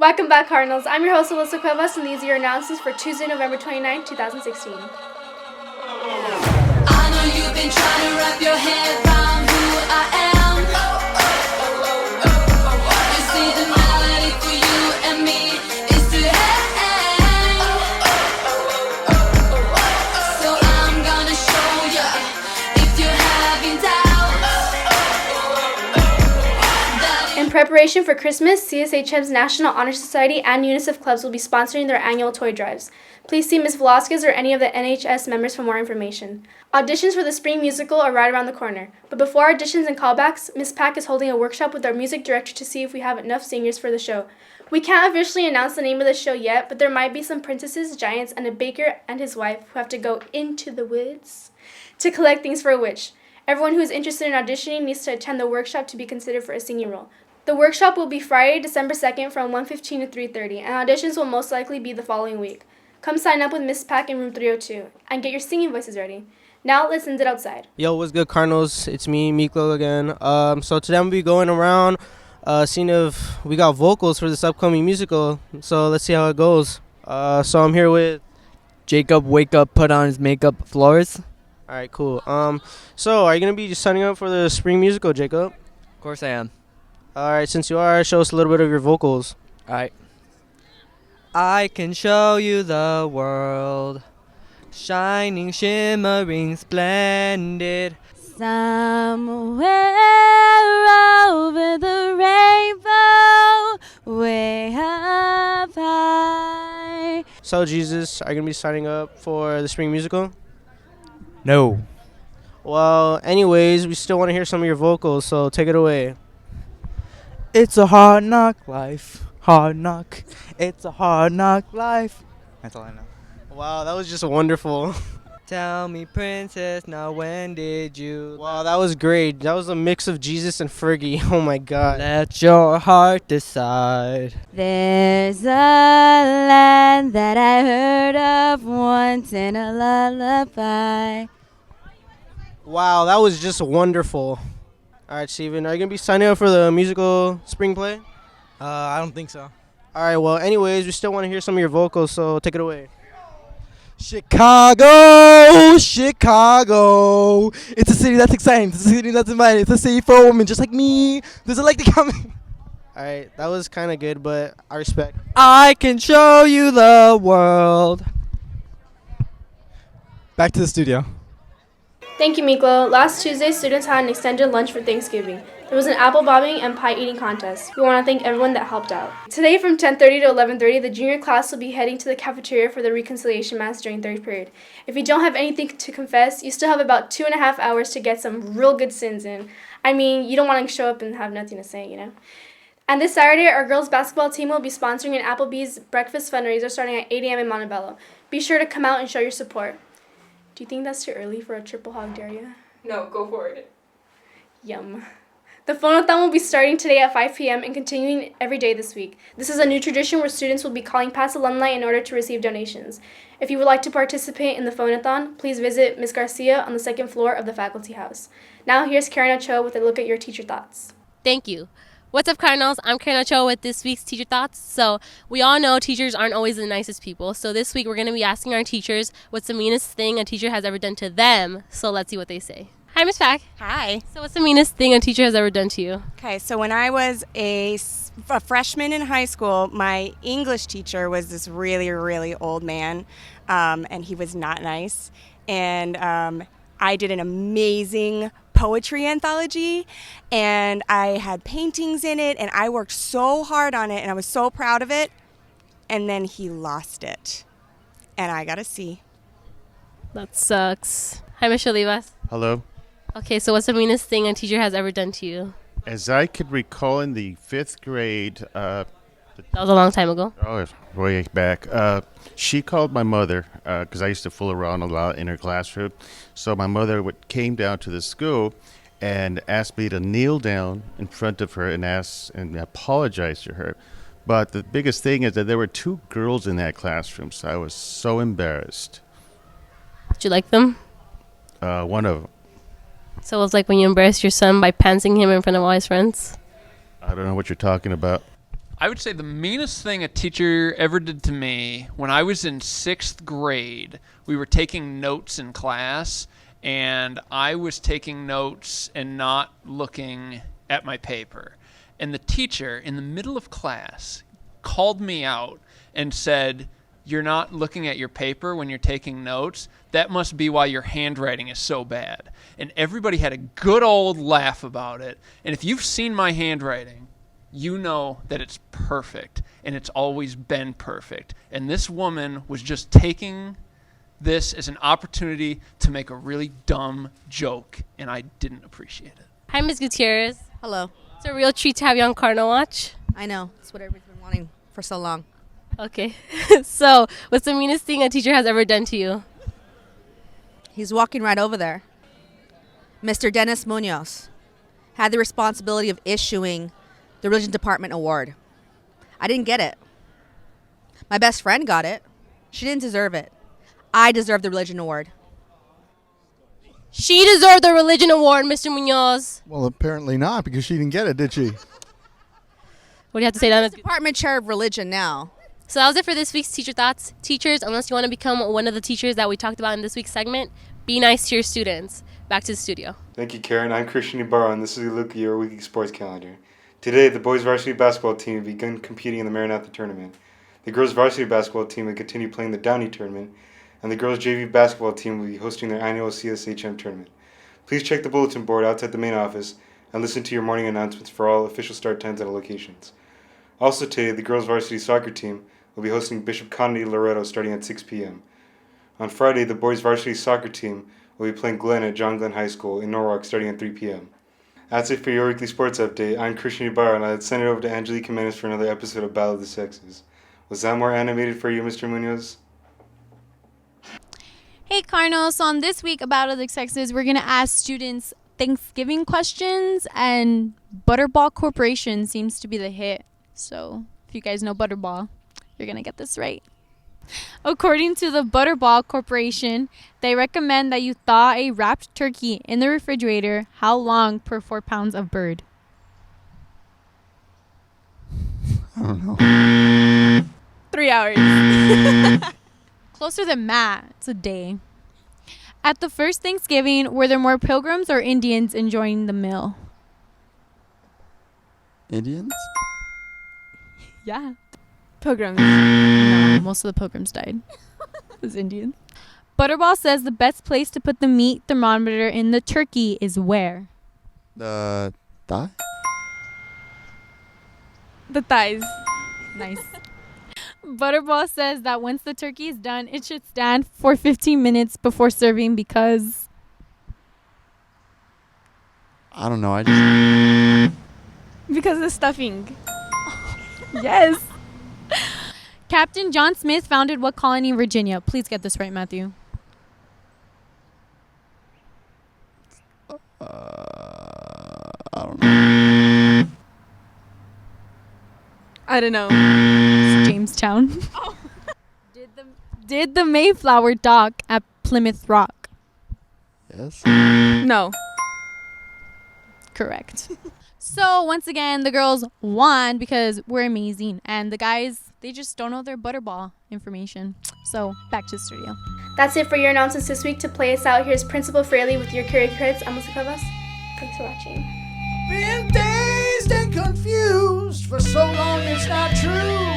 Welcome back, Cardinals. I'm your host, Alyssa Cuevas, and these are your announcements for Tuesday, November 29, 2016. I know you've been trying to wrap your head around who I am. You see, the melody for you and me is to hang. So I'm gonna show you if you're having doubts. In preparation for Christmas, CSHM's National Honor Society and UNICEF clubs will be sponsoring their annual toy drives. Please see Ms. Velasquez or any of the NHS members for more information. Auditions for the spring musical are right around the corner. But before auditions and callbacks, Ms. Pack is holding a workshop with our music director to see if we have enough singers for the show. We can't officially announce the name of the show yet, but there might be some princesses, giants, and a baker and his wife who have to go into the woods to collect things for a witch. Everyone who is interested in auditioning needs to attend the workshop to be considered for a singing role. The workshop will be Friday, December 2nd from 1:15 to 3:30, and auditions will most likely be the following week. Come sign up with Miss Pack in room 302 and get your singing voices ready. Now let's send it outside. Yo, what's good, Cardinals? It's me, Miklo, again. So today I'm going to be going around seeing if we got vocals for this upcoming musical. So let's see how it goes. So I'm here with... Jacob, wake up, put on his makeup, Flores. All right, cool. So are you going to be just signing up for the spring musical, Jacob? Of course I am. All right, since you are, show us a little bit of your vocals. All right. I can show you the world, shining, shimmering, splendid. Somewhere over the rainbow, way up high. So, Jesus, are you going to be signing up for the spring musical? No. Well, anyways, we still want to hear some of your vocals, so take it away. It's a hard knock life, hard knock. It's a hard knock life. That's all I know. Wow, that was just wonderful. Tell me, princess, now when did you... Wow, that was great. That was a mix of Jesus and Fergie. Oh, my God. Let your heart decide. There's a land that I heard of once in a lullaby. Wow, that was just wonderful. All right, Steven, are you going to be signing up for the musical spring play? I don't think so. All right, well, anyways, we still want to hear some of your vocals, so take it away. Chicago, Chicago. It's a city that's exciting. It's a city that's inviting. It's a city for a woman just like me. Does it like to come? All right, that was kind of good, but I respect. I can show you the world. Back to the studio. Thank you, Miklo. Last Tuesday, students had an extended lunch for Thanksgiving. There was an apple bobbing and pie eating contest. We want to thank everyone that helped out. Today from 10:30 to 11:30, the junior class will be heading to the cafeteria for the reconciliation mass during third period. If you don't have anything to confess, you still have about 2.5 hours to get some real good sins in. I mean, you don't want to show up and have nothing to say, you know? And this Saturday, our girls basketball team will be sponsoring an Applebee's breakfast fundraiser starting at 8 a.m. in Montebello. Be sure to come out and show your support. Do you think that's too early for a triple hog Daria? No, go for it. Yum. The phonathon will be starting today at 5 p.m. and continuing every day this week. This is a new tradition where students will be calling past alumni in order to receive donations. If you would like to participate in the phonathon, please visit Ms. Garcia on the second floor of the faculty house. Now here's Karen Ochoa with a look at your teacher thoughts. Thank you. What's up, Cardinals? I'm Karen Ochoa with this week's Teacher Thoughts. So we all know teachers aren't always the nicest people. So this week we're going to be asking our teachers what's the meanest thing a teacher has ever done to them. So let's see what they say. Hi, Miss Pack. Hi. So what's the meanest thing a teacher has ever done to you? Okay, so when I was a freshman in high school, my English teacher was this really, really old man, and he was not nice. And I did an amazing poetry anthology, and I had paintings in it, and I worked so hard on it, and I was so proud of it. And then he lost it, and I got a C. That sucks. Hi, Miss Olivas. Hello. Okay, so what's the meanest thing a teacher has ever done to you? As I could recall in the 5th grade, That was a long time ago. Way back, she called my mother, because I used to fool around a lot in her classroom. So my mother came down to the school and asked me to kneel down in front of her and apologize to her. But the biggest thing is that there were 2 girls in that classroom, so I was so embarrassed. Did you like them? One of them. So it was like when you embarrassed your son by pantsing him in front of all his friends? I don't know what you're talking about. I would say the meanest thing a teacher ever did to me, when I was in 6th grade, we were taking notes in class, and I was taking notes and not looking at my paper. And the teacher, in the middle of class, called me out and said, "You're not looking at your paper when you're taking notes? That must be why your handwriting is so bad." And everybody had a good old laugh about it. And if you've seen my handwriting, you know that it's perfect, and it's always been perfect. And this woman was just taking this as an opportunity to make a really dumb joke, and I didn't appreciate it. Hi, Ms. Gutierrez. Hello. It's a real treat to have you on Cardinal Watch. I know. It's what everybody's been wanting for so long. Okay. So, what's the meanest thing a teacher has ever done to you? He's walking right over there. Mr. Dennis Munoz had the responsibility of issuing the Religion Department Award. I didn't get it. My best friend got it. She didn't deserve it. I deserve the Religion Award. She deserved the Religion Award, Mr. Munoz. Well, apparently not, because she didn't get it, did she? What do you have to say to that? Department Chair of Religion now. So that was it for this week's Teacher Thoughts. Teachers, unless you want to become one of the teachers that we talked about in this week's segment, be nice to your students. Back to the studio. Thank you, Karen. I'm Christian Ibarra, and this is Luke, your weekly sports calendar. Today, the boys varsity basketball team have begun competing in the Maranatha tournament. The girls varsity basketball team will continue playing the Downey tournament, and the girls JV basketball team will be hosting their annual CSHM tournament. Please check the bulletin board outside the main office and listen to your morning announcements for all official start times and locations. Also today, the girls varsity soccer team will be hosting Bishop Connolly Loretto starting at 6 p.m. On Friday, the boys varsity soccer team will be playing Glen at John Glenn High School in Norwalk starting at 3 p.m. That's it for your weekly sports update. I'm Christian Ibarra, and I'll send it over to Angelique and meanest for another episode of Battle of the Sexes. Was that more animated for you, Mr. Munoz? Hey, Cardinal. So on this week about the Sexes, we're going to ask students Thanksgiving questions, and Butterball Corporation seems to be the hit. So if you guys know Butterball, you're going to get this right. According to the Butterball Corporation, they recommend that you thaw a wrapped turkey in the refrigerator how long per 4 pounds of bird? I don't know. 3 hours. Closer than Matt. It's a day. At the first Thanksgiving, were there more pilgrims or Indians enjoying the meal? Indians? Yeah. Pilgrims. No, most of the pilgrims died. It was Indians. Butterball says the best place to put the meat thermometer in the turkey is where? The thigh? The thighs. Nice. Butterball says that once the turkey is done, it should stand for 15 minutes before serving because... I don't know. I just... Because of the stuffing. Yes. Captain John Smith founded what colony in Virginia? Please get this right, Matthew. I don't know. I don't know. It's Jamestown. Oh. Did the Mayflower dock at Plymouth Rock? Yes. No. Correct. So once again, the girls won because we're amazing, and the guys, they just don't know their Butterball information. So back to the studio. That's it for your announcements this week. To play us out, here's Principal Fraley with your career credits. I'm Musika Vas. Thanks for watching. Been dazed and confused for so long it's not true.